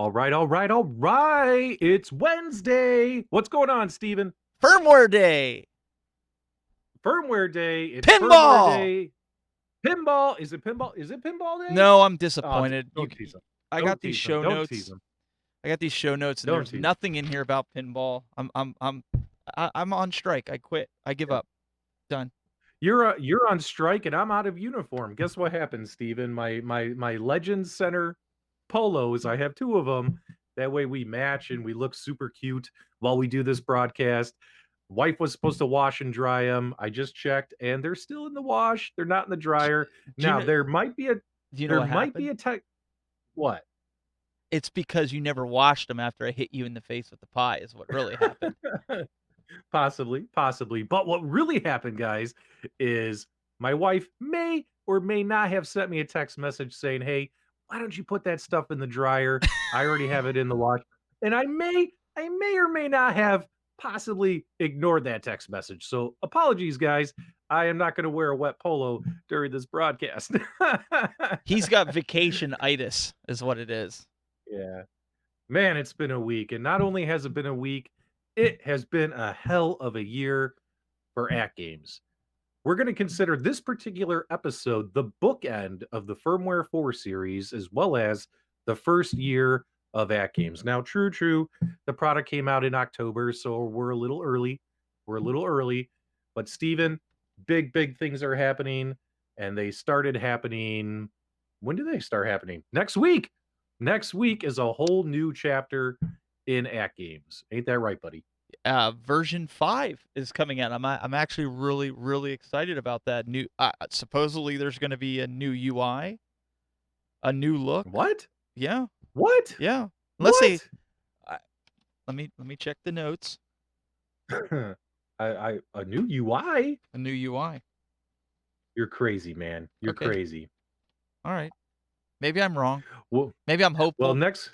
All right, all right, all right. It's Wednesday. What's going on, Steven? Firmware Day. Firmware Day. It's Firmware Pinball. Day. Pinball. Is it pinball? Is it pinball day? No, I'm Oh, disappointed. don't tease him. I got Don't these tease him. show Don't tease notes. him. I got these show notes, and Don't there's tease nothing in here about pinball. I'm on strike. I quit. I give him. up. Done. You're on strike, and I'm out of uniform. Guess what happened, Steven? My Legends Center polos. I have two of them. That way we match and we look super cute while we do this broadcast. Wife was supposed to wash and dry them. I just checked, and they're still in the wash. They're not in the dryer. Do you Now know? there might be a Do you know there what might happened? be a tech. What? It's because you never washed them after I hit you in the face with the pie. Is what really happened. Possibly. But what really happened, guys, is my wife may or may not have sent me a text message saying, "Hey, why don't you put that stuff in the dryer? I already have it in the wash." And I may or may not have possibly ignored that text message. So apologies, guys. I am not going to wear a wet polo during this broadcast. He's got vacation-itis, is what it is. Yeah. Man, it's been a week. And not only has it been a week, it has been a hell of a year for AtGames. We're going to consider this particular episode the bookend of the Firmware 4 series, as well as the first year of AtGames. Now, true, the product came out in October, so we're a little early. But Steven, big things are happening, and they started happening. When do they start happening? Next week. Next week is a whole new chapter in AtGames. Ain't that right, buddy? Version 5 is coming out. I'm actually really excited about that new. Supposedly there's going to be a new UI, a new look. What? Yeah, What? yeah. Let's see. What? Let me check the notes. A new UI? A new UI. You're crazy, man. You're Okay. crazy. All right. Maybe I'm wrong. Well, Maybe I'm hopeful. next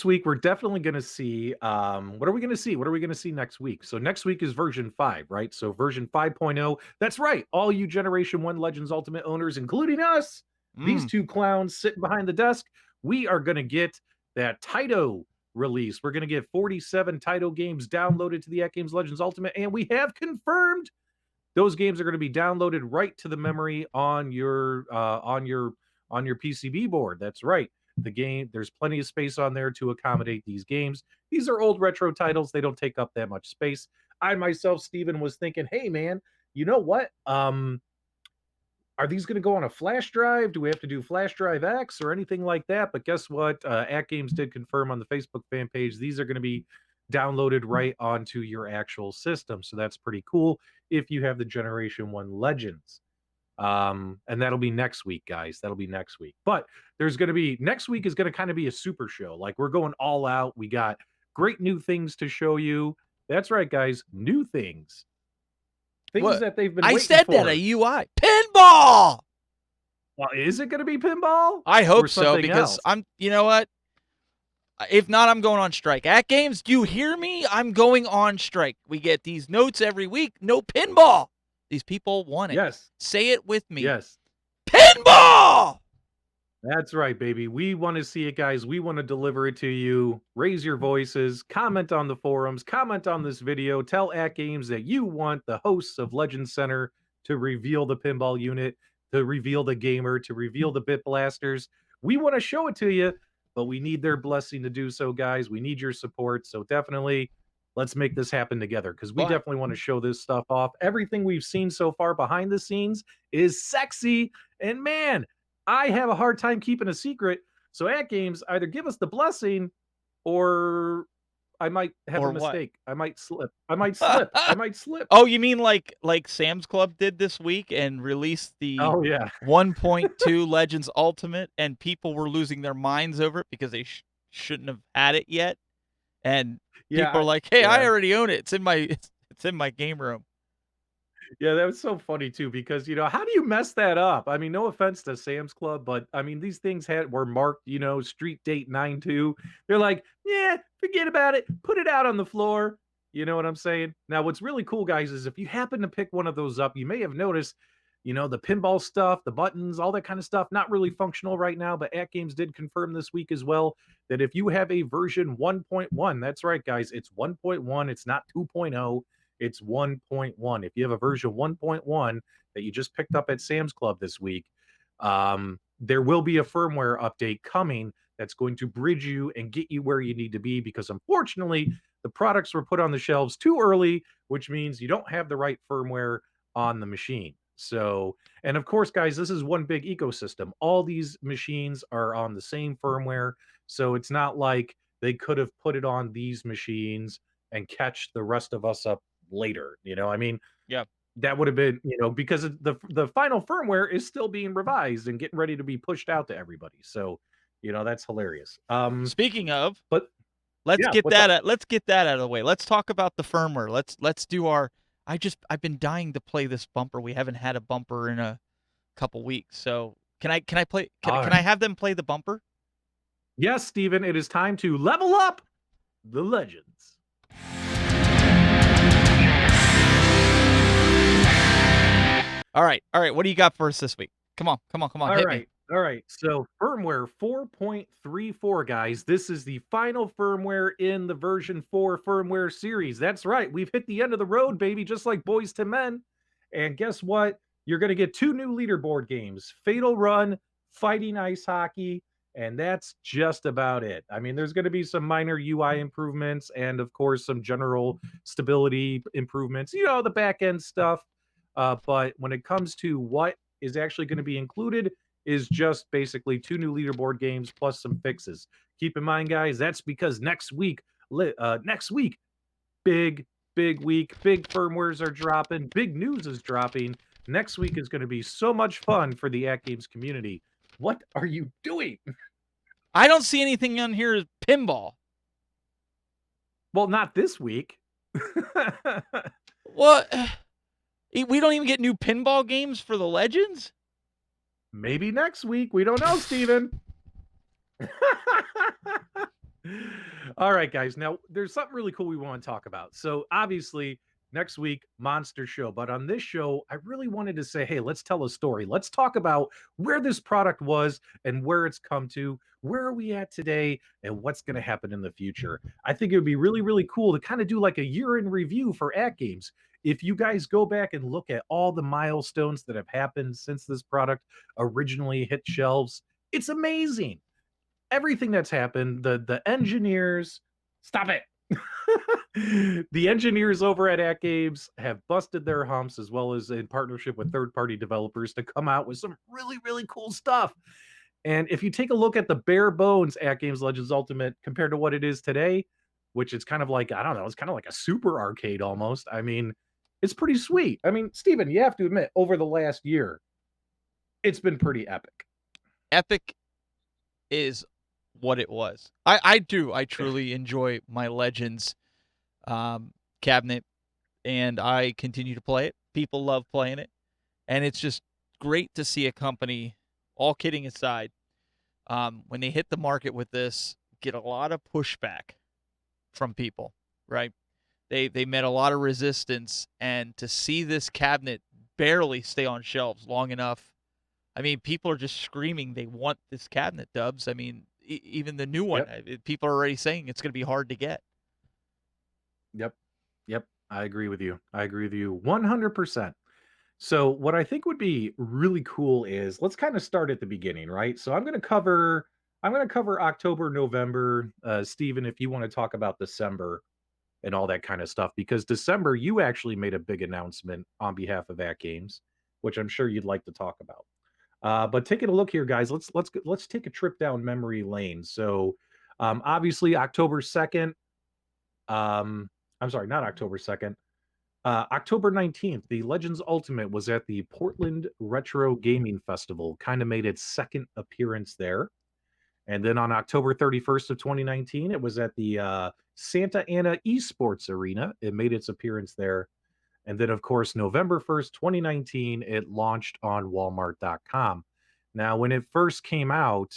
week we're definitely going to see. What are we going to see? What are we going to see next week? So next week is version 5, right? So version 5.0. That's right. All you Generation 1 Legends Ultimate owners, including us, these two clowns sitting behind the desk, we are going to get that Taito release. We're going to get 47 Taito games downloaded to the AtGames Legends Ultimate, and we have confirmed those games are going to be downloaded right to the memory on your PCB board. That's right. The game, there's plenty of space on there to accommodate these games. These are old retro titles. They don't take up that much space. I myself, Steven, was thinking, hey man, you know what? Are these going to go on a flash drive? Do we have to do flash drive X or anything like that? But guess what? AtGames did confirm on the Facebook fan page these are going to be downloaded right onto your actual system. So that's pretty cool if you have the Generation 1 Legends. And that'll be next week, guys. That'll be next week. But there's going to be next week is going to kind of be a super show. Like we're going all out. We got great new things to show you. That's right, guys. New things. Things that they've been waiting for. I said that a UI. Pinball! Well, is it going to be pinball? I hope so, because you know what? If not, I'm going on strike. AtGames, do you hear me? I'm going on strike. We get these notes every week. No pinball. These people want it. Yes. Say it with me. Yes. Pinball! That's right, baby. We want to see it, guys. We want to deliver it to you. Raise your voices. Comment on the forums. Comment on this video. Tell AtGames that you want the hosts of Legends Center to reveal the pinball unit, to reveal the gamer, to reveal the bit blasters. We want to show it to you, but we need their blessing to do so, guys. We need your support. So definitely, let's make this happen together, because we definitely want to show this stuff off. Everything we've seen so far behind the scenes is sexy. And man, I have a hard time keeping a secret. So AtGames, either give us the blessing or I might have a mistake. I might slip. I might slip. Oh, you mean like Sam's Club did this week and released the 1.2 Legends Ultimate, and people were losing their minds over it because they shouldn't have had it yet. And people are like, "Hey, I already own it. It's in my game room." Yeah, that was so funny too, because how do you mess that up? I mean, no offense to Sam's Club, but I mean, these things were marked, street date 9/2. They're like, yeah, forget about it. Put it out on the floor. You know what I'm saying? Now, what's really cool, guys, is if you happen to pick one of those up, you may have noticed the pinball stuff, the buttons, all that kind of stuff, not really functional right now. But AtGames did confirm this week as well that if you have a version 1.1, that's right, guys, it's 1.1, it's not 2.0, it's 1.1. If you have a version 1.1 that you just picked up at Sam's Club this week, there will be a firmware update coming that's going to bridge you and get you where you need to be, because unfortunately, the products were put on the shelves too early, which means you don't have the right firmware on the machine. So, and of course, guys, this is one big ecosystem. All these machines are on the same firmware. So it's not like they could have put it on these machines and catch the rest of us up later. I mean, Yeah. that would have been, because the final firmware is still being revised and getting ready to be pushed out to everybody. So, that's hilarious. Speaking of, But let's yeah, get what's up? that out of the way. Let's talk about the firmware. Let's do our. I've been dying to play this bumper. We haven't had a bumper in a couple weeks. So can I play? All Can right. I have them play the bumper? Yes, Steven, it is time to level up the legends. All right. What do you got for us this week? Come on. All Hit me. right. All right. So firmware 4.34, guys. This is the final firmware in the version 4 firmware series. That's right. We've hit the end of the road, baby, just like Boys to Men. And guess what? You're going to get 2 new leaderboard games, Fatal Run, Fighting Ice Hockey, and that's just about it. I mean, there's going to be some minor UI improvements and, of course, some general stability improvements, the back end stuff. But when it comes to what is actually going to be included, is just basically 2 new leaderboard games plus some fixes. Keep in mind, guys, that's because next week, big week, big firmwares are dropping, big news is dropping. Next week is going to be so much fun for the AtGames community. What are you doing? I don't see anything on here as pinball. Well, not this week. What? We don't even get new pinball games for the Legends? Maybe next week. We don't know, Steven. All right, guys. Now, there's something really cool we want to talk about. So, obviously, next week, Monster Show. But on this show, I really wanted to say, hey, let's tell a story. Let's talk about where this product was and where it's come to. Where are we at today and what's going to happen in the future? I think it would be really, really cool to kind of do like a year in review for AtGames. If you guys go back and look at all the milestones that have happened since this product originally hit shelves, it's amazing everything that's happened. The engineers, stop it. The engineers over at AtGames have busted their humps, as well as in partnership with third-party developers, to come out with some really, really cool stuff. And if you take a look at the bare bones AtGames Legends Ultimate compared to what it is today, which is kind of like, I don't know, it's kind of like a super arcade almost. I mean, it's pretty sweet. I mean, Steven, you have to admit, over the last year, it's been pretty epic. Epic is what it was. I truly enjoy my Legends cabinet, and I continue to play it. People love playing it, and it's just great to see a company, all kidding aside, when they hit the market with this, get a lot of pushback from people, right? They met a lot of resistance, and to see this cabinet barely stay on shelves long enough, I mean, people are just screaming they want this cabinet, Dubs. I mean, even the new one, Yep. people are already saying it's going to be hard to get. Yep. Yep. I agree with you. I agree with you 100%. So, what I think would be really cool is let's kind of start at the beginning, right? So, I'm going to cover October, November. Steven, if you want to talk about December and all that kind of stuff, because December you actually made a big announcement on behalf of AtGames, which I'm sure you'd like to talk about. But taking a look here, guys, let's take a trip down memory lane. So, obviously October 2nd, I'm sorry, not October 2nd. October 19th, the Legends Ultimate was at the Portland Retro Gaming Festival, kind of made its second appearance there. And then on October 31st of 2019, it was at the Santa Ana Esports Arena. It made its appearance there. And then, of course, November 1st, 2019, it launched on Walmart.com. Now, um, when it first came out,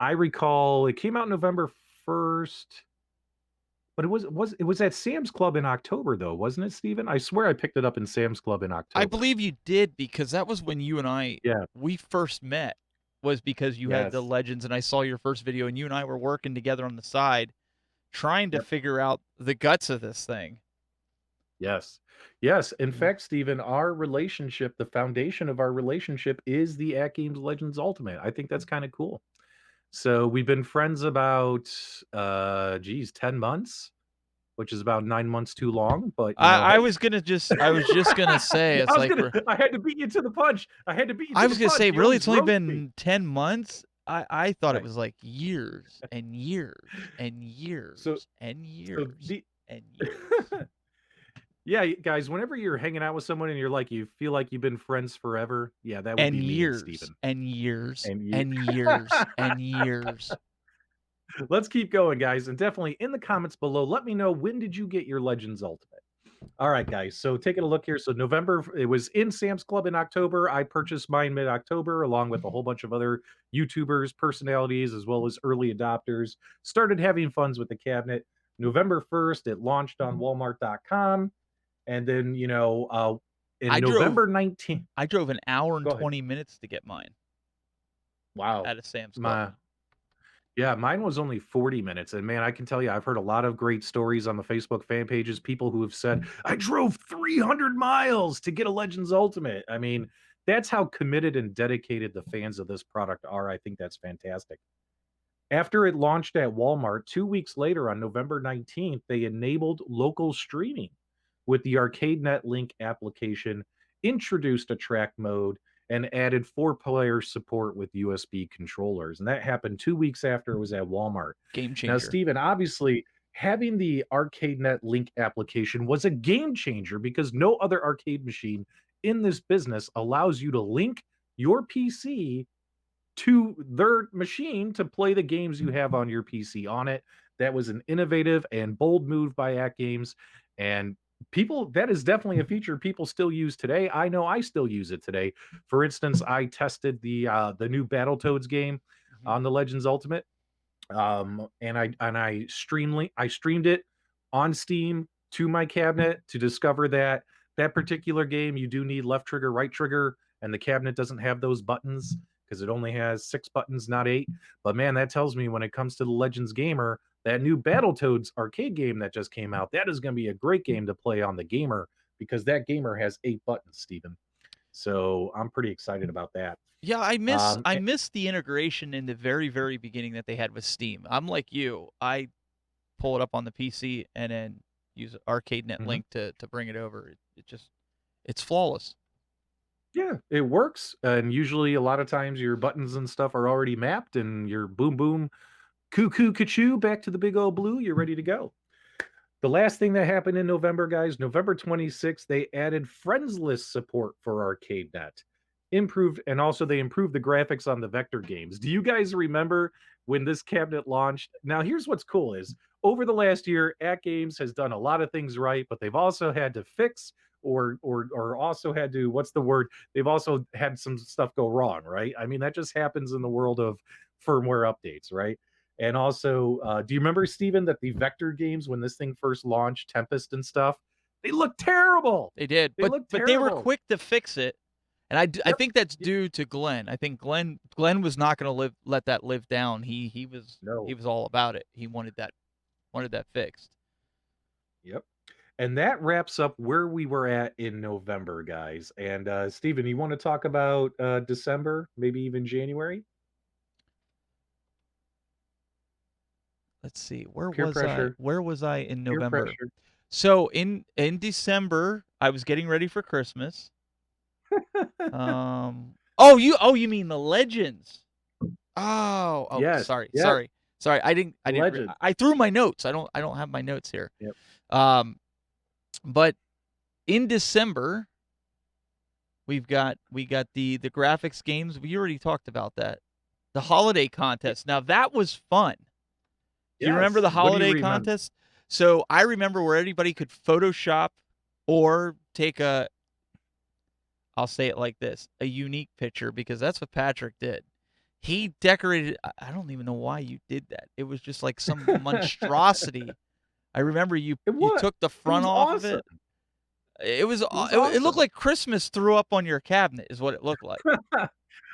I recall it came out November 1st. But it was at Sam's Club in October though, wasn't it, Steven? I swear I picked it up in Sam's Club in I October. believe you did because that was when you and I Yeah. we first met was because you had the Yes. Legends and I saw your first video and you and I were working together on the side trying to Yep. figure out the guts of this thing. Yes. Yes. In Mhm. fact, Steven, our relationship, the foundation of our relationship is the AtGames Legends Ultimate. I think that's kind of cool. So we've been friends about 10 months, which is about 9 months too long, but I hey. was gonna just I was just gonna say it's like we're I had to beat you to the punch. I had to beat you I to the was gonna say punch. You really always it's only roast me. been 10 months. I thought it Right. was like years and years and So years and so years the and years Yeah, guys, whenever you're hanging out with someone and you're like you feel like you've been friends forever, yeah, that would and be me and years Steven. and years And you and years and years. Let's keep going, guys, and definitely in the comments below, let me know, when did you get your Legends Ultimate? All right, guys, so taking a look here, so November, it was in Sam's Club in October. I purchased mine mid-October along with a whole bunch of other YouTubers, personalities, as well as early adopters. Started having funs with the cabinet. November 1st, it launched on Walmart.com, and then, in I drove November 19th. I drove an hour and Go ahead. 20 minutes to get mine Wow. at a Sam's Club. My Yeah, mine was only 40 minutes, and man, I can tell you, I've heard a lot of great stories on the Facebook fan pages, people who have said, "I drove 300 miles to get a Legends Ultimate." I mean, that's how committed and dedicated the fans of this product are. I think that's fantastic. After it launched at Walmart, 2 weeks later on November 19th, they enabled local streaming with the ArcadeNet Link application, introduced a track mode, and added 4-player support with USB controllers. And that happened 2 weeks after it was at Walmart. Game Now, changer. Steven, obviously, having the ArcadeNet Link application was a game changer because no other arcade machine in this business allows you to link your PC to their machine to play the games you have on your PC on it. That was an innovative and bold move by AtGames, and people, that is definitely a feature people still use today. I know I still use it today. For instance, I tested the new Battletoads game Mhm. on the Legends Ultimate, and I streamed it on Steam to my cabinet to discover that that particular game, you do need left trigger, right trigger, and the cabinet doesn't have those buttons because it only has 6 buttons, not 8. But man, that tells me when it comes to the Legends Gamer, that new Battletoads arcade game that just came out, that is gonna be a great game to play on the Gamer because that Gamer has 8 buttons, Steven. So, I'm pretty excited about that. Yeah, Um, I a miss the integration in the very, very beginning that they had with Steam. I'm like you. I pull it up on the PC and then use ArcadeNet Mhm. Link to bring it over. It just it's flawless. Yeah, it works, and usually a lot of times your buttons and stuff are already mapped and you're boom boom, cuckoo ka back to the big old blue, you're ready to go. The last thing that happened in November, guys, November 26th, they added friends list support for ArcadeNet. Improved, and also they improved the graphics on the vector games. Do you guys remember when this cabinet launched? Now, here's what's cool is over the last year, AtGames has done a lot of things right, but they've also had to fix or also had to, what's the word? They've also had some stuff go wrong, right? I mean, that just happens in the world of firmware updates, right? And also, do you remember, Steven, that the vector games, when this thing first launched, Tempest and stuff, they looked terrible. They did, They looked but they were terrible. quick to fix it, and I Yep. think that's Y due to Glenn. I think Glenn was not going to let that live down. He No. was all about it. He wanted that fixed. Yep. And that wraps up where we were at in November, guys. And, Steven, you wanna talk about, December, maybe even January? Let's see. Where Peer was I? pressure. Where was I in Peer November? pressure. So in December, I was getting ready for Christmas. Oh you mean the Legends. Oh Yes. sorry. Yep. Sorry. Sorry. I didn't Legend. I threw my notes. I don't have my notes here. Yep. Um but in December, we got the graphics games. We already talked about that. The holiday Y contest. Now that was fun. Do you remember Yes. the What do you holiday remember? contest? So I remember where everybody could Photoshop or take a I'll say it like this, a unique picture because that's what Patrick did. He decorated I don't even know why you did that. It was just like some monstrosity. I remember you It you was. took the It front was off of awesome. it. It was It was it looked awesome. like Christmas threw up on your cabinet is what it looked like.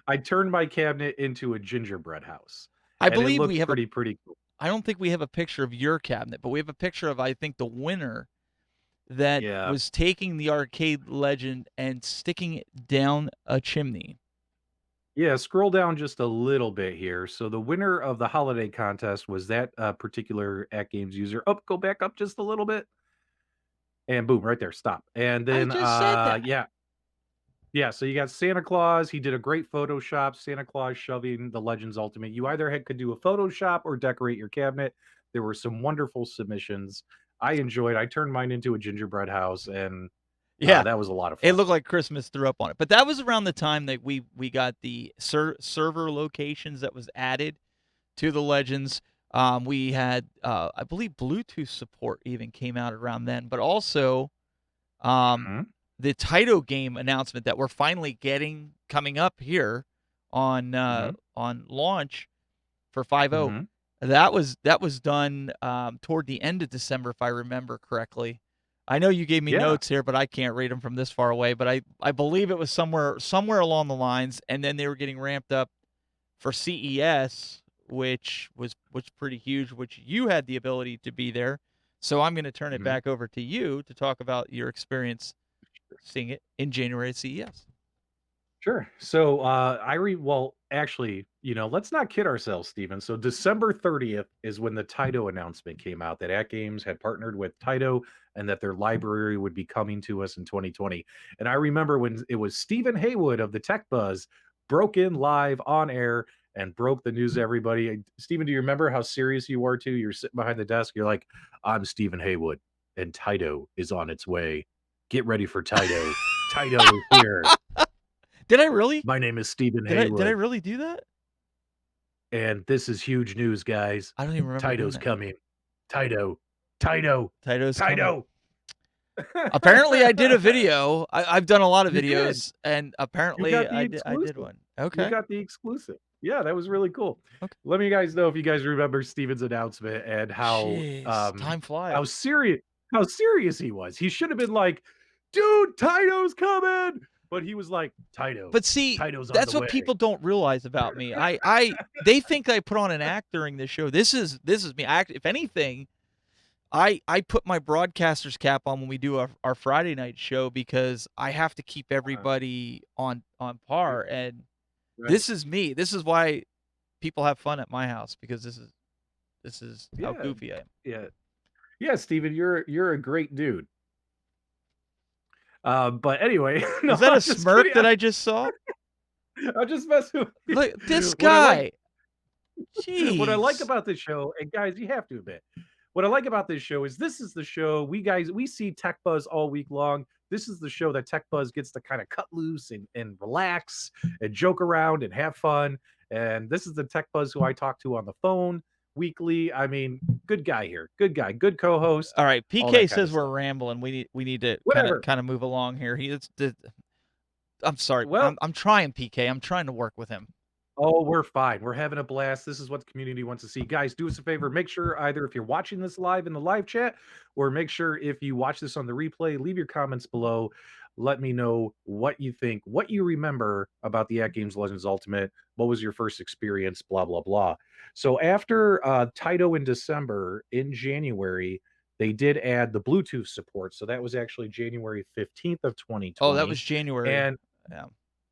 I turned my cabinet into a gingerbread house, I and it believe we looked have a pretty cool. I don't think we have a picture of your cabinet, but we have a picture of, I think, the winner that Yeah. was taking the arcade legend and sticking it down a chimney. Yeah, scroll down just a little bit here. So the winner of the holiday contest was that particular AtGames user. Oh, go back up just a little bit, and boom, right there, stop. And I then, just said that. yeah, yeah. So you got Santa Claus. He did a great Photoshop. Santa Claus shoving the Legends Ultimate. You either could do a Photoshop or decorate your cabinet. There were some wonderful submissions. I enjoyed. I turned mine into a gingerbread house, and Yeah. that was a lot of It fun. looked like Christmas threw up on it. But that was around the time that we got the server locations that was added to the Legends. We had, I believe, Bluetooth support even came out around then, but also um, Mhm, the Taito game announcement that we're finally getting coming up here mhm, on launch for 5.0. mhm. That was done toward the end of December, if I remember correctly. I know you gave me Yeah. notes here, but I can't read them from this far away. But I believe it was somewhere along the lines, and then they were getting ramped up for CES, which was pretty huge. Which you had the ability to be there. So I'm going to turn it Mhm. back over to you to talk about your experience seeing it in January at CES. Sure. So, well, actually, let's not kid ourselves, Steven. So December 30th is when the Taito announcement came out that AtGames had partnered with Taito and that their library would be coming to us in 2020. And I remember when it was Stephen Haywood of the Tech Buzz broke in live on air and broke the news to everybody. Steven, do you remember how serious you were too? You're sitting behind the desk. You're like, I'm Stephen Haywood and Taito is on its way. Get ready for Taito. Taito is here. Did I really? My name is Stephen Did I Haywood, really do that? and this is huge news, guys. I don't even remember doing Taito's that. coming. Taito. Taito. Taito's coming. Taito. Apparently, I did a video. I've done a lot of You did. videos, and You apparently, got the I did exclusive. one. You Okay. got the exclusive. Yeah, that was really cool. Okay. Let me guys know if you guys remember Steven's announcement and Jeez, time how flies. serious he was. He should have been like, "Dude, Taito's coming." But he was like, "Taito. But see, Taito's on the that's what way." people don't realize about me. They think I put on an act during this show. This is me. If anything, I put my broadcaster's cap on when we do our Friday night show because I have to keep Uh, everybody on yeah, par. And right. this is me. This is why people have fun at my house because this is how Yeah. goofy I am. Yeah. Yeah, Steven, you're a great dude. But anyway, no, Was that a I'm just smirk kidding. that I just saw? I'm just messing with Look, this you. What I like guy. what I like Jeez. about this show, and guys, you have to admit, what I like about this show is this is the show we see Tech Buzz all week long. This is the show that Tech Buzz gets to kind of cut loose and relax and joke around and have fun. And this is the Tech Buzz who I talk to on the phone weekly. I mean, good guy here. Good guy, good co-host, All right, all PK that kind of says we're stuff. rambling. We need to kind of Whatever. kind of move along here. I'm sorry. Well, I'm trying, PK. I'm trying to work with him. oh, we're fine. We're having a blast. This is what the community wants to see. Guys, do us a favor. Make sure either if you're watching this live in the live chat or make sure if you watch this on the replay, leave your comments below. Let me know what you think, what you remember about the AtGames Legends Ultimate. What was your first experience? Blah, blah, blah. So after Taito in December, in January, they did add the Bluetooth support. So that was actually January 15th of Oh, that was 2020. January. And Yeah.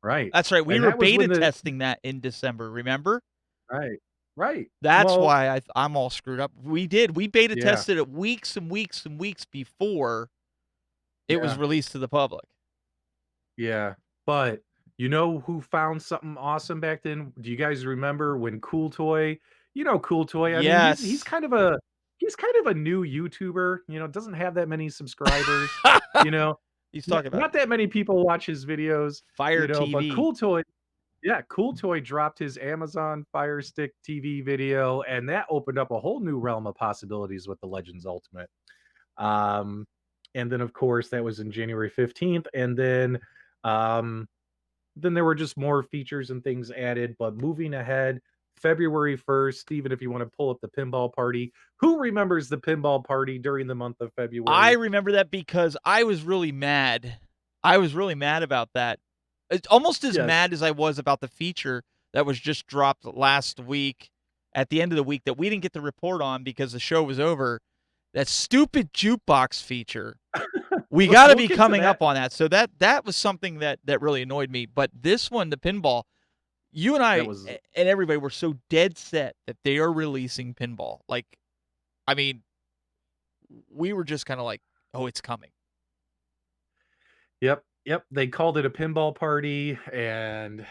right. That's right. We And were that was beta when the testing that in December, remember? right. Right. That's Well, why I'm all screwed up. We did. We beta yeah, tested it weeks and weeks and weeks before it was yeah, released to the public. yeah. But you know who found something awesome back then? Do you guys remember when Cool Toy? Cool Toy. I mean, he's Yes. kind of a new YouTuber. Doesn't have that many subscribers. You know, He's talking about not that many people watch his videos. Fire But TV. Cool Toy. Yeah, Cool Toy dropped his Amazon Fire Stick TV video, and that opened up a whole new realm of possibilities with the Legends Ultimate. Um, and then of course that was in January 15th, and um, then there were just more features and things added. But moving ahead, February 1st, even if you want to pull up the pinball party. Who remembers the pinball party during the month of I February? remember that because I was really mad. I was really mad about that. It's almost as Yes. mad as I was about the feature that was just dropped last week at the end of the week that we didn't get to report on because the show was over. That stupid jukebox feature. We got to We'll be get to coming that. up on that. So that was something that really annoyed me. But this one, the pinball, you and That I was and everybody were so dead set that they are releasing pinball. Like, I mean, we were just kind of like, oh, it's coming. Yep, yep, they called it a pinball party, and,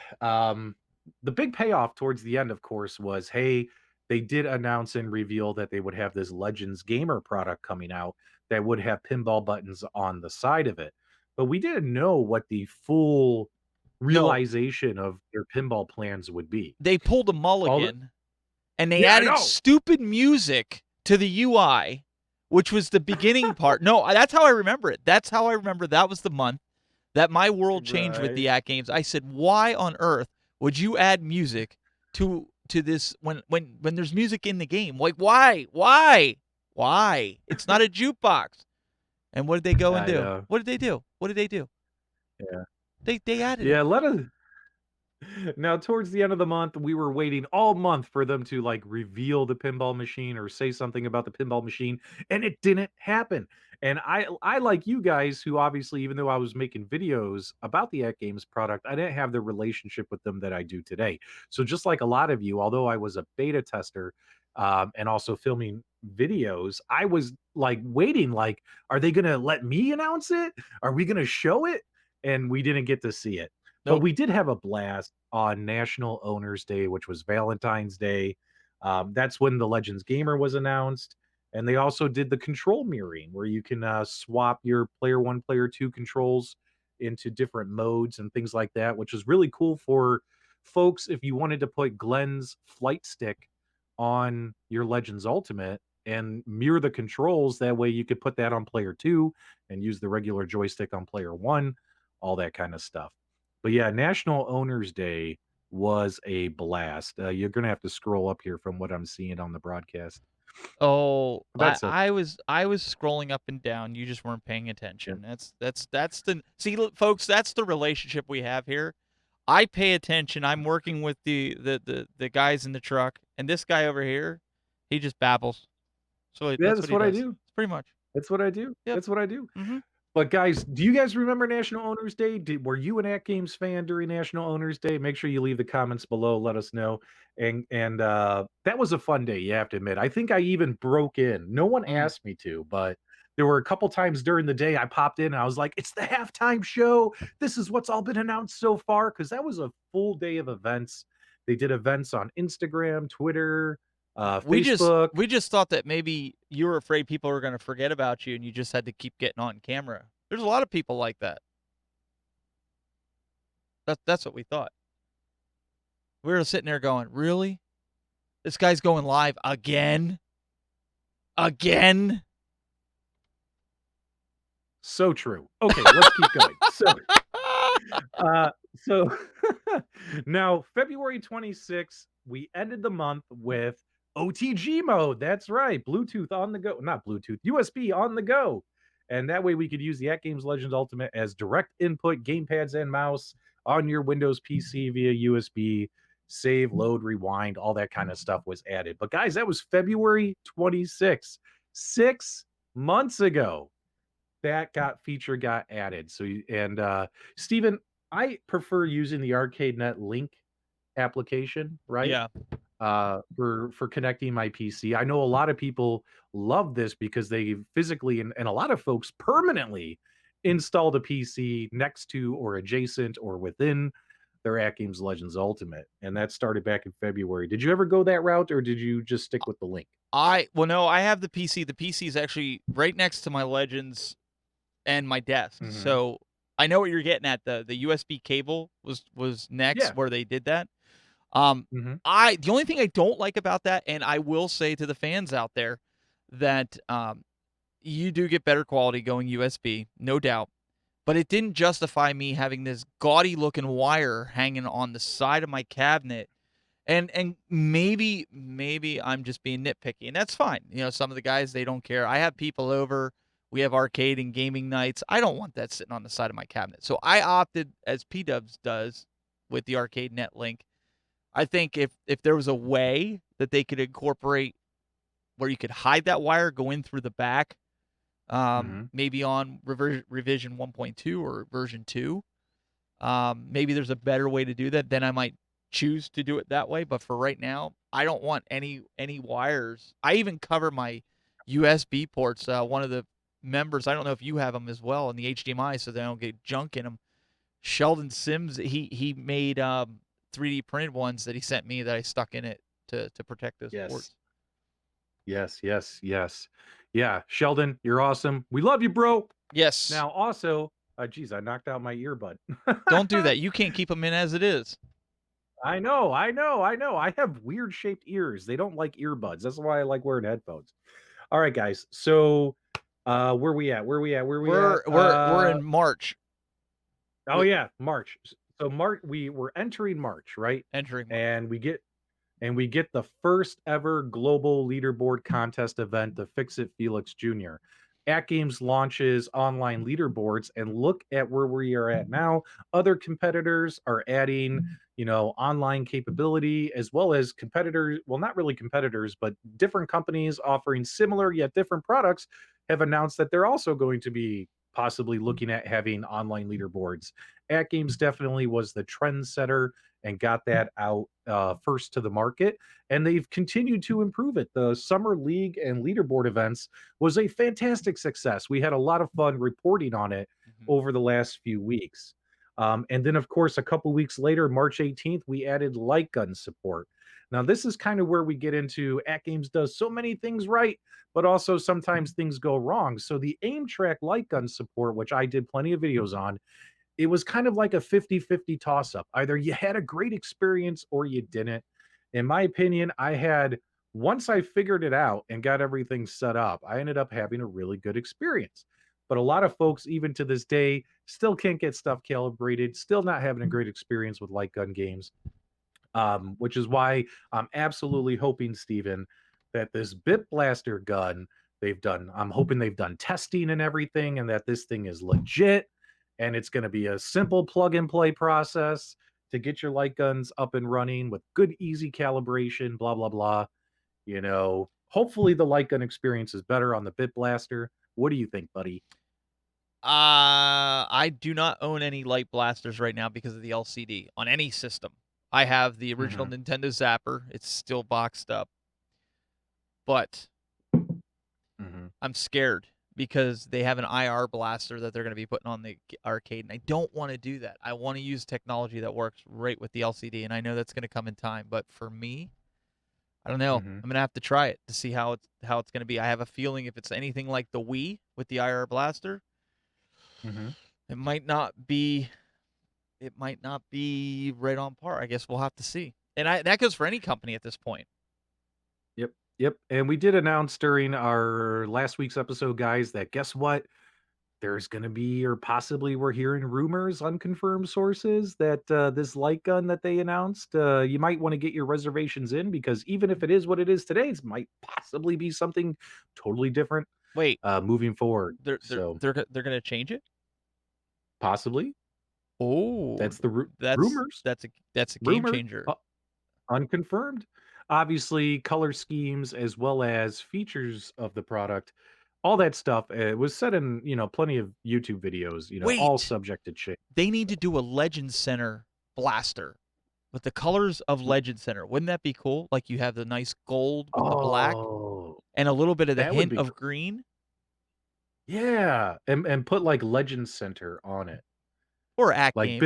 the big payoff towards the end, of course, was, hey, they did announce and reveal that they would have this Legends Gamer product coming out that would have pinball buttons on the side of it, but we didn't know what the full No, realization of their pinball plans would be. they pulled a All the mulligan and they Yeah, I added know! stupid music to the UI, which was the beginning part. No, that's how I remember it. That's how I remember that was the month that my world changed with Right. the AtGames. I said, "Why on earth would you add music to this when there's music in the game? Like why? Why? Why? It's not a jukebox." And what did they go and I do? know. What did they do? What did they do? Yeah. They added it. Yeah, let us now, towards the end of the month, we were waiting all month for them to like reveal the pinball machine or say something about the pinball machine, and it didn't happen. And I like you guys who obviously, even though I was making videos about the AtGames product, I didn't have the relationship with them that I do today. So just like a lot of you, although I was a beta tester and also filming videos, I was like waiting, like, are they gonna let me announce it? Are we gonna show it? And we didn't get to see it. But Nope. we did have a blast on National Owners Day, which was Valentine's Day. That's when the Legends Gamer was announced, and they also did the control mirroring, where you can swap your player one, player two controls into different modes and things like that, which is really cool for folks if you wanted to put Glenn's flight stick on your Legends Ultimate and mirror the controls. That way, you could put that on player two and use the regular joystick on player one, all that kind of stuff. But yeah, National Owners Day was a blast. You're gonna have to scroll up here from what I'm seeing on the broadcast. Oh, That's it. I was scrolling up and down. You just weren't paying Yeah. attention. That's the see, look, folks. That's the relationship we have here. I pay attention. I'm working with the guys in the truck, and this guy over here, he just babbles. So Yeah, that's what that's he what I does. do. It's pretty much. That's what I do. Yep. That's what I do. Mm-hmm. But guys, do you guys remember National Owners Day? Were you an AtGames fan during National Owners Day? Make sure you leave the comments below. Let us know. And that was a fun day. You have to admit. I think I even broke in. No one Mm. asked me to, but there were a couple times during the day I popped in and I was like, "It's the halftime show. This is what's all been announced so far." Because that was a full day of events. They did events on Instagram, Twitter, Facebook. We just thought that maybe you were afraid people were going to forget about you, and you just had to keep getting on camera. There's a lot of people like that. That's what we thought. We were sitting there going, "Really? This guy's going live again? Again?" So true. Okay, let's keep going. Uh, so now February 26th, we ended the month with OTG mode. That's right. Bluetooth on the go. Not Bluetooth, USB on the go. And that way we could use the AtGames Legends Ultimate as direct input gamepads and mouse on your Windows PC via USB. Save, load, rewind, all that kind of stuff was added. But guys, that was February 26th, 6 months ago that got added. So Steven, I prefer using the ArcadeNet Link application, right? Yeah. For connecting my PC. I know a lot of people love this because they physically and a lot of folks permanently install the PC next to or adjacent or within their AtGames Legends Ultimate. And that started back in February. Did you ever go that route or did you just stick with the link? Well, no, I have the PC. The PC is actually right next to my Legends and my desk. Mhm. So I know what you're getting at. The USB cable was next Yeah. where they did that. Mhm. The only thing I don't like about that, and I will say to the fans out there that you do get better quality going USB, no doubt. But it didn't justify me having this gaudy looking wire hanging on the side of my cabinet And maybe I'm just being nitpicky, and that's fine. You know, some of the guys, they don't care. I have people over. We have arcade and gaming nights. I don't want that sitting on the side of my cabinet. So I opted, as PDubs does with the arcade net link. I think if there was a way that they could incorporate where you could hide that wire, go in through the back, maybe on revision 1.2 or version 2, maybe there's a better way to do that. Then I might choose to do it that way. But for right now, I don't want any wires. I even cover my USB ports. One of the members, I don't know if you have them as well, in the HDMI, so they don't get junk in them. Sheldon Sims, he made 3D printed ones that he sent me that I stuck in it to protect those ports. Yes, yes, yes. Yeah, Sheldon, you're awesome. We love you, bro. Yes. Now, also, geez, I knocked out my earbud. Don't do that. You can't keep them in as it is. I know. I have weird shaped ears. They don't like earbuds. That's why I like wearing headphones. All right, guys. So, where we at? We're in March. Oh yeah, March. So we're entering March, right? Entering March. And we get the first ever global leaderboard contest event, the Fix It Felix Jr. AtGames launches online leaderboards, and look at where we are at now. Other competitors are adding, online capability, as well as competitors. Well, not really competitors, but different companies offering similar yet different products have announced that they're also going to be possibly looking at having online leaderboards. AtGames definitely was the trendsetter and got that out first to the market, and they've continued to improve it. The Summer League and leaderboard events was a fantastic success. We had a lot of fun reporting on it over the last few weeks. And then, of course, a couple weeks later, March 18th, we added light gun support. Now, this is kind of where we get into AtGames does so many things right, but also sometimes things go wrong. So the aim track light gun support, which I did plenty of videos on, it was kind of like a 50-50 toss up. Either you had a great experience or you didn't. In my opinion, once I figured it out and got everything set up, I ended up having a really good experience. But a lot of folks, even to this day, still can't get stuff calibrated, still not having a great experience with light gun games. Which is why I'm absolutely hoping, Steven, that this Bit Blaster gun I'm hoping they've done testing and everything, and that this thing is legit, and it's going to be a simple plug and play process to get your light guns up and running with good, easy calibration, blah, blah, blah. Hopefully the light gun experience is better on the Bit Blaster. What do you think, buddy? I do not own any light blasters right now because of the LCD on any system. I have the original Nintendo Zapper. It's still boxed up. But I'm scared because they have an IR blaster that they're going to be putting on the arcade, and I don't want to do that. I want to use technology that works right with the LCD, and I know that's going to come in time. But for me, I don't know. I'm going to have to try it to see how it's going to be. I have a feeling if it's anything like the Wii with the IR blaster, it might not be right on par. I guess we'll have to see. And that goes for any company at this point. Yep. And we did announce during our last week's episode, guys, that guess what? There's going to be, or possibly we're hearing rumors, unconfirmed sources, that this light gun that they announced, you might want to get your reservations in, because even if it is what it is today, it might possibly be something totally different. Wait, moving forward. They're going to change it? Possibly. Oh, that's the rumors. That's a game changer. Unconfirmed. Obviously, color schemes as well as features of the product, all that stuff was said in plenty of YouTube videos. All subject to change. They need to do a Legend Center blaster with the colors of Legend Center. Wouldn't that be cool? Like you have the nice gold with the black and a little bit of the hint of green. Yeah, and put like Legend Center on it. Or AtGames. Like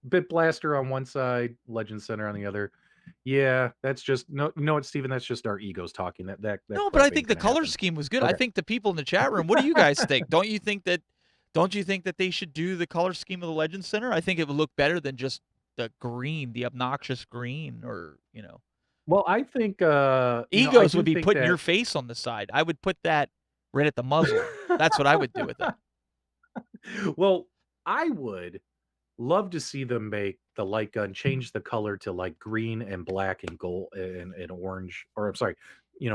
Bit Blaster on one side, Legend Center on the other. Yeah, that's just no. You know what, Steven? That's just our egos talking. That no, but I think the color scheme was good. Okay. I think the people in the chat room. What do you guys think? Don't you think that they should do the color scheme of the Legend Center? I think it would look better than just the green, the obnoxious green, or Well, I think egos would be putting your face on the side. I would put that right at the muzzle. That's what I would do with it. Well, I would love to see them make the light gun change the color to like green and black and gold and orange, or I'm sorry,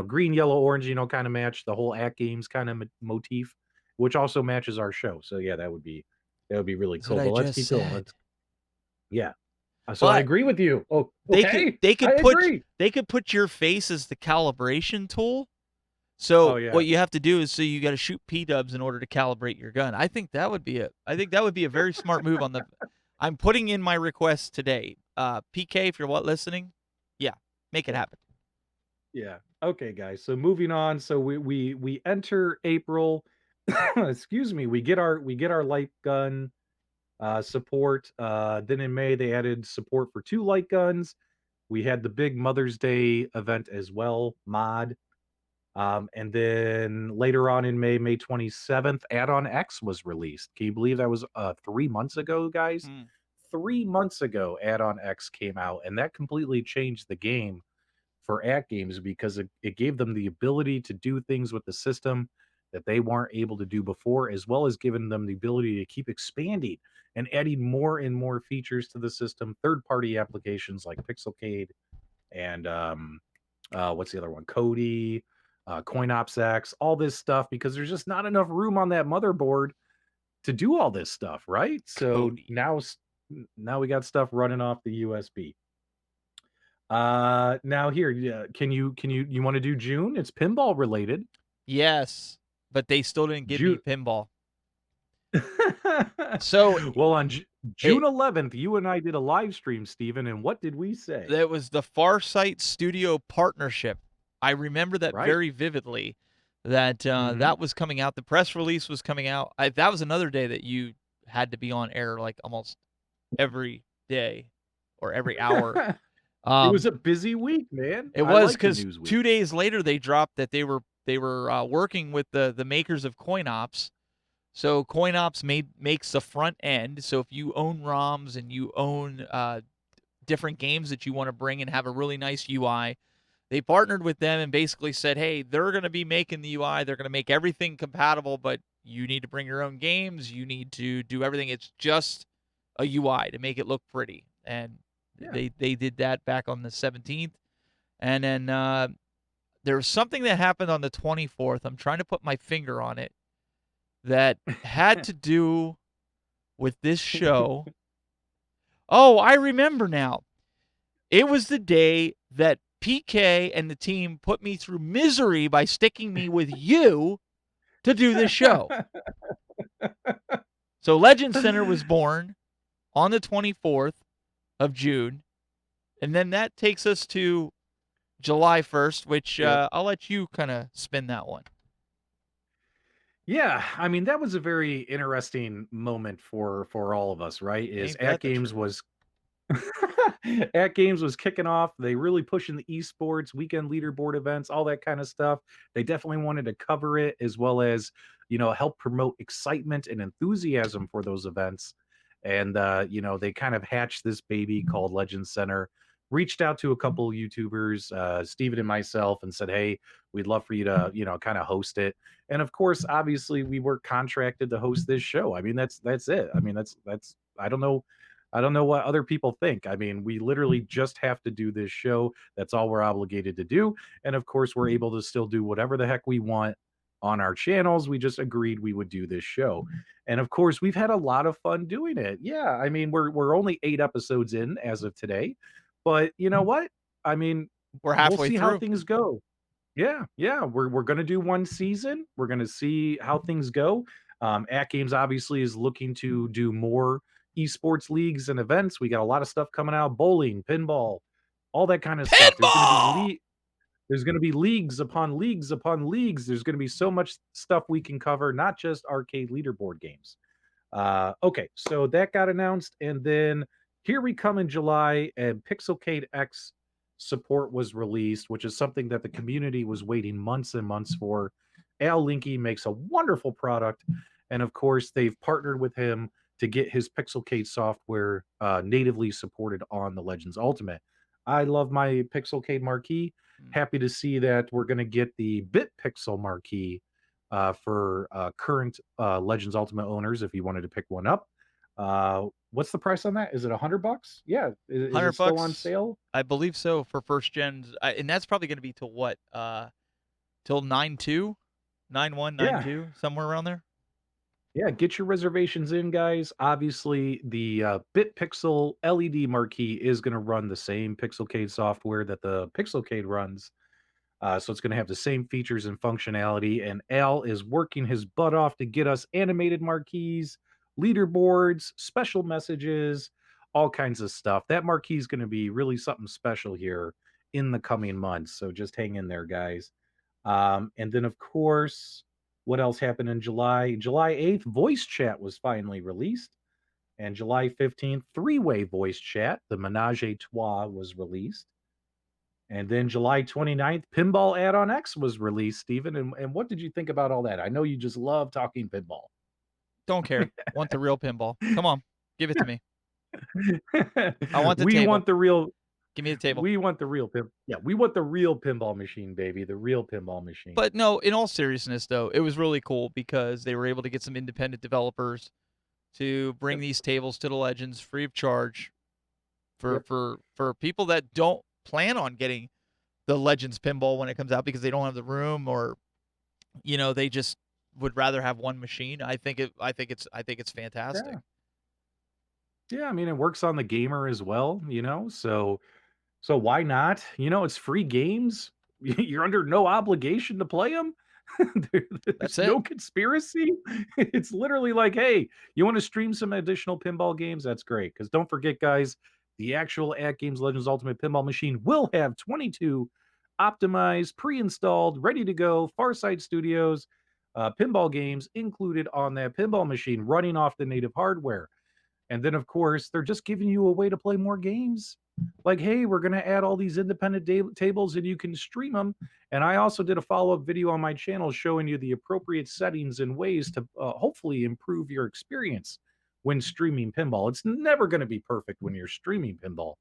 green, yellow, orange, kind of match the whole AtGames kind of motif, which also matches our show. So yeah, that would be really That's what cool. I But let's just keep going. said. Yeah. So I But agree with you. Oh, they could okay. they I could put agree. they could put your face as the calibration tool. Oh So yeah. what you have to do is you got to shoot P-dubs in order to calibrate your gun. I think that would be a very smart move on the I'm putting in my request today. PK, if you're listening, yeah, make it Yeah. happen. Yeah. Okay, guys. So moving on. So we enter April. Excuse me. We get our light gun support. Then in May they added support for 2 light guns. We had the big Mother's Day event as well, mod. And then later on in May, May 27th, Add-on X was released. Can you believe that was 3 months ago, guys? Hmm. 3 months ago, Add-on X came out, and that completely changed the game for AtGames because it gave them the ability to do things with the system that they weren't able to do before, as well as giving them the ability to keep expanding and adding more and more features to the system. Third-party applications like Pixelcade and what's the other one? Cody, CoinOpsX, all this stuff because there's just not enough room on that motherboard to do all this stuff, right? So Cody. now we got stuff running off the USB. Now here, yeah, you want to do June? It's pinball related. Yes, but they still didn't give me June. pinball. So Well, on June it 11th, you and I did a live stream, Steven, and what did we say? that was the Farsight Studio partnership. I remember that Right. very vividly. That Mhm. that was coming out. The press release was coming out. That was another day that you had to be on air like almost every day or every hour. It was Um, a busy week, man. it I was like the because news week. 2 days later they dropped that they were working with the makers of CoinOps. So CoinOps makes the front end. So if you own ROMs and you own different games that you want to bring and have a really nice UI, they partnered with them and basically said, hey, they're going to be making the UI. They're going to make everything compatible, but you need to bring your own games. You need to do everything. It's just a UI to make it look pretty. And Yeah. they did that back on the 17th. And then there was something that happened on the 24th. I'm trying to put my finger on it that had to do with this show. Oh, I remember now. It was the day that PK and the team put me through misery by sticking me with you to do this show. So Legend Center was born on the 24th of June, and then that takes us to July 1st, which Yep. I'll let you kind of spin that one. Yeah, I mean, that was a very interesting moment for all of us, right? Is Ain't At that the Games truth? was At Games was kicking off. They really pushing the esports, weekend leaderboard events, all that kind of stuff. They definitely wanted to cover it as well as, help promote excitement and enthusiasm for those events. And they kind of hatched this baby called Legend Center. Reached out to a couple YouTubers, Steven and myself, and said, "Hey, we'd love for you to, kind of host it." And of course, obviously, we were contracted to host this show. I mean, that's it. I mean, that's I don't know what other people think. I mean, we literally just have to do this show. That's all we're obligated to do. And of course, we're able to still do whatever the heck we want on our channels. We just agreed we would do this show. And of course, we've had a lot of fun doing it. Yeah, I mean, we're only 8 episodes in as of today. But you know what? I mean, We're we'll halfway see how through. things go. Yeah, yeah, we're gonna do one season. We're gonna see how things go. At Games obviously is looking to do more esports leagues and events. We got a lot of stuff coming out: bowling, pinball, all that kind of stuff. Pinball! There's gonna be leagues upon leagues upon leagues. There's gonna be so much stuff we can cover, not just arcade leaderboard games. Okay, so that got announced, and then here we come in July, and Pixelcade X support was released, which is something that the community was waiting months and months for. Al Linky makes a wonderful product, and of course, they've partnered with him to get his Pixelcade software natively supported on the Legends Ultimate. I love my Pixelcade marquee. Mm. Happy to see that we're going to get the BitPixel marquee for current Legends Ultimate owners if you wanted to pick one up. What's the price on that? Is it $100? Yeah. Is it 100 still on bucks, sale? I believe so for first gens, and that's probably going to be till what? Till 9/2, 9/1, Yeah. 9/2, somewhere around there. Yeah, get your reservations in, guys. Obviously, the BitPixel LED marquee is going to run the same Pixelcade software that the Pixelcade runs. So it's going to have the same features and functionality. And Al is working his butt off to get us animated marquees, leaderboards, special messages, all kinds of stuff. That marquee is going to be really something special here in the coming months. So just hang in there, guys. And then, of course, what else happened in July? July 8th, voice chat was finally released. And July 15th, three-way voice chat, the Menage a Trois, was released. And then July 29th, Pinball Add-on X was released, Steven. And what did you think about all that? I know you just love talking pinball. Don't care. Want the real pinball. Come on. Give it to me. I want the We table. want the real Give me the table. we want the real pin yeah, we want the real pinball machine, baby, the real pinball machine. But no, in all seriousness though, it was really cool because they were able to get some independent developers to bring Yep, these tables to the Legends free of charge for yep. for people that don't plan on getting the Legends pinball when it comes out because they don't have the room or they just would rather have one machine. I think it's fantastic. Yeah. Yeah, I mean, it works on the gamer as well, so why not? It's free games. You're under no obligation to play them. That's There's it. no conspiracy. It's literally like, hey, you want to stream some additional pinball games? That's great. Because don't forget, guys, the actual AtGames Legends Ultimate Pinball Machine will have 22 optimized, pre-installed, ready to go Farsight Studios pinball games included on that pinball machine, running off the native hardware. And then, of course, they're just giving you a way to play more games. Like, hey, we're going to add all these independent tables and you can stream them. And I also did a follow up video on my channel showing you the appropriate settings and ways to hopefully improve your experience when streaming pinball. It's never going to be perfect when you're streaming pinball,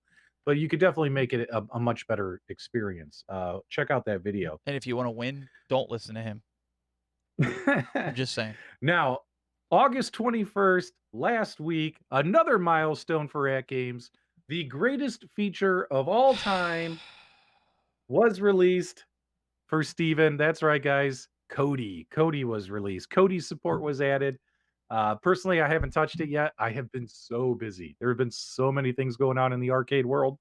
but you could definitely make it a much better experience. Check out that video. And if you want to win, don't listen to him. I'm just saying. Now, August 21st, last week, another milestone for AtGames. The greatest feature of all time was released for Steven. That's right, guys. Cody. Cody was released. Cody's support was added. Personally, I haven't touched it yet. I have been so busy. There have been so many things going on in the arcade world.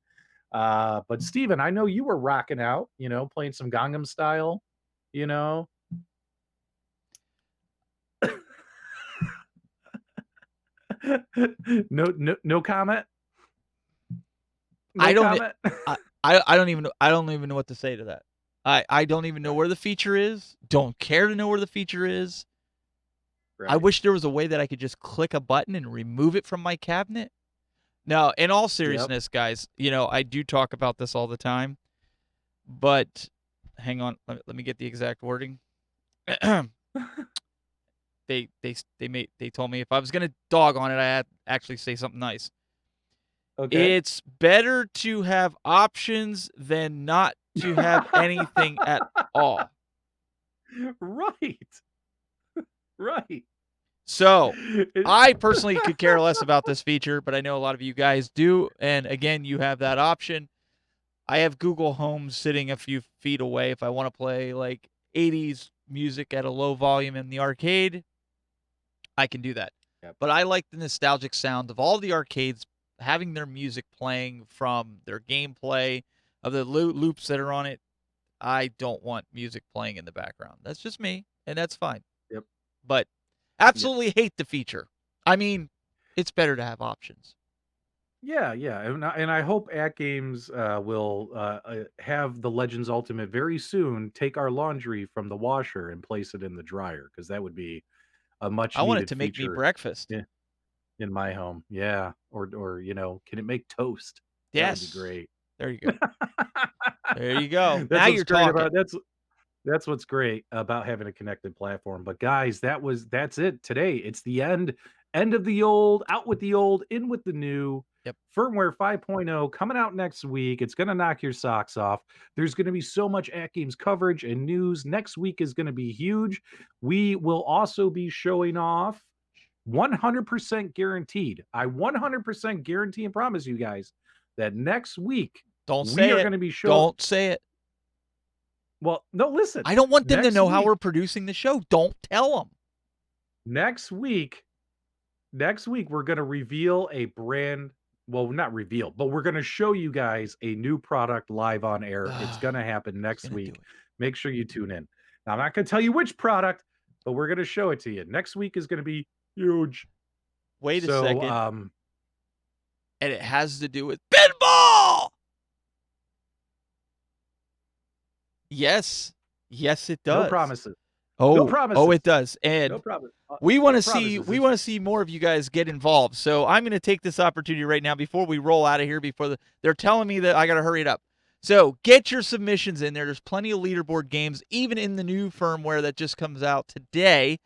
But Steven, I know you were rocking out, playing some Gangnam Style, you know. No comment. I No don't comment. I don't even know what to say to that. I don't even know where the feature is. Don't care to know where the feature is. I Right. wish there was a way that I could just click a button and remove it from my cabinet. Now, in all Yep. seriousness, guys, I do talk about this all the time, but hang on, let me get the exact wording. They told me if I was gonna dog on it, I had to actually say something nice. Okay. It's better to have options than not to have anything at all. Right. Right. So, It I personally could care less about this feature, but I know a lot of you guys do. And again, you have that option. I have Google Home sitting a few feet away if I want to play like 80s music at a low volume in the arcade. I can do that. Yep. But I like the nostalgic sound of all the arcades having their music playing from their gameplay, of the loops that are on it. I don't want music playing in the background. That's just me, and that's fine. Yep. But Yep. absolutely hate the feature. I mean, it's better to have options. Yeah, yeah, and I hope AtGames will have the Legends Ultimate very soon. Take our laundry from the washer and place it in the dryer because that would be a much I want it needed to make me feature breakfast. in my home. Yeah, or can it make toast? That would be Yes. great. There you go. There you go. Now That's what's you're great talking. about that's what's great about having a connected platform. But guys, that's it today. It's the end of the old, out with the old, in with the new. Yep. Firmware 5.0 coming out next week. It's going to knock your socks off. There's going to be so much AtGames coverage and news. Next week is going to be huge. We will also be showing off 100% guaranteed. I 100% guarantee and promise you guys that next week we are going to be showing. Don't say it. Well, no, listen. I don't want them to know how we're producing the show. Don't tell them. Next week, we're going to reveal a brand. Well, not reveal, but we're going to show you guys a new product live on air. It's going to happen next week. Make sure you tune in. Now, I'm not going to tell you which product, but we're going to show it to you. Next week is going to be huge. Wait a second. And it has to do with pinball. Yes. Yes, it does. No promises. Oh, no promises. Oh, it does. And no promise. We want to see more of you guys get involved. So I'm going to take this opportunity right now before we roll out of here. They're telling me that I got to hurry it up. So get your submissions in there. There's plenty of leaderboard games, even in the new firmware that just comes out today.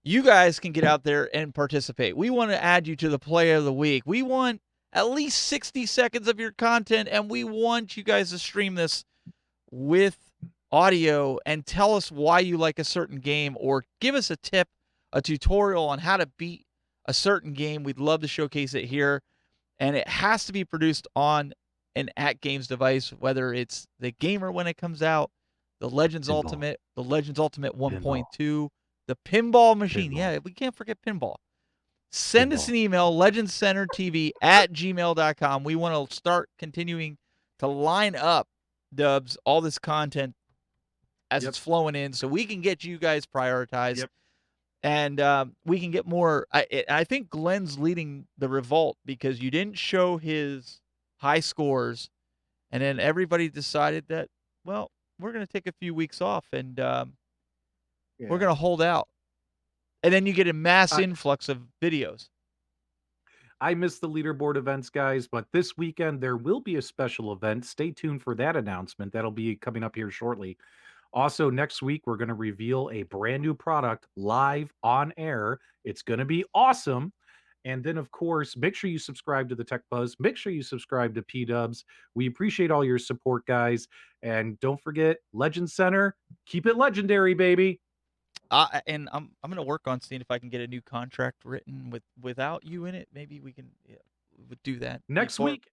You guys can get out there and participate. We want to add you to the play of the week. We want at least 60 seconds of your content, and we want you guys to stream this with audio and tell us why you like a certain game, or give us a tip, a tutorial on how to beat a certain game. We'd love to showcase it here, and it has to be produced on an AtGames device, whether it's the Gamer when it comes out, the Legends Ultimate, the Legends Ultimate 1.2, the pinball machine. Yeah, we can't forget pinball. Send us an email, legendscentertv@gmail.com. We want to start continuing to line up, Dubs, all this content as it's flowing in, so we can get you guys prioritized. And we can get more. I think Glenn's leading the revolt because you didn't show his high scores, and then everybody decided that, well, we're going to take a few weeks off, and we're going to hold out. And then you get a mass influx of videos. I missed the leaderboard events, guys, but this weekend there will be a special event. Stay tuned for that announcement. That'll be coming up here shortly. Also, next week, we're going to reveal a brand new product live on air. It's going to be awesome. And then, of course, make sure you subscribe to the Tech Buzz. Make sure you subscribe to PDubs. We appreciate all your support, guys. And don't forget, Legend Center, keep it legendary, baby. And I'm going to work on seeing if I can get a new contract written without you in it. Maybe we can do that next week.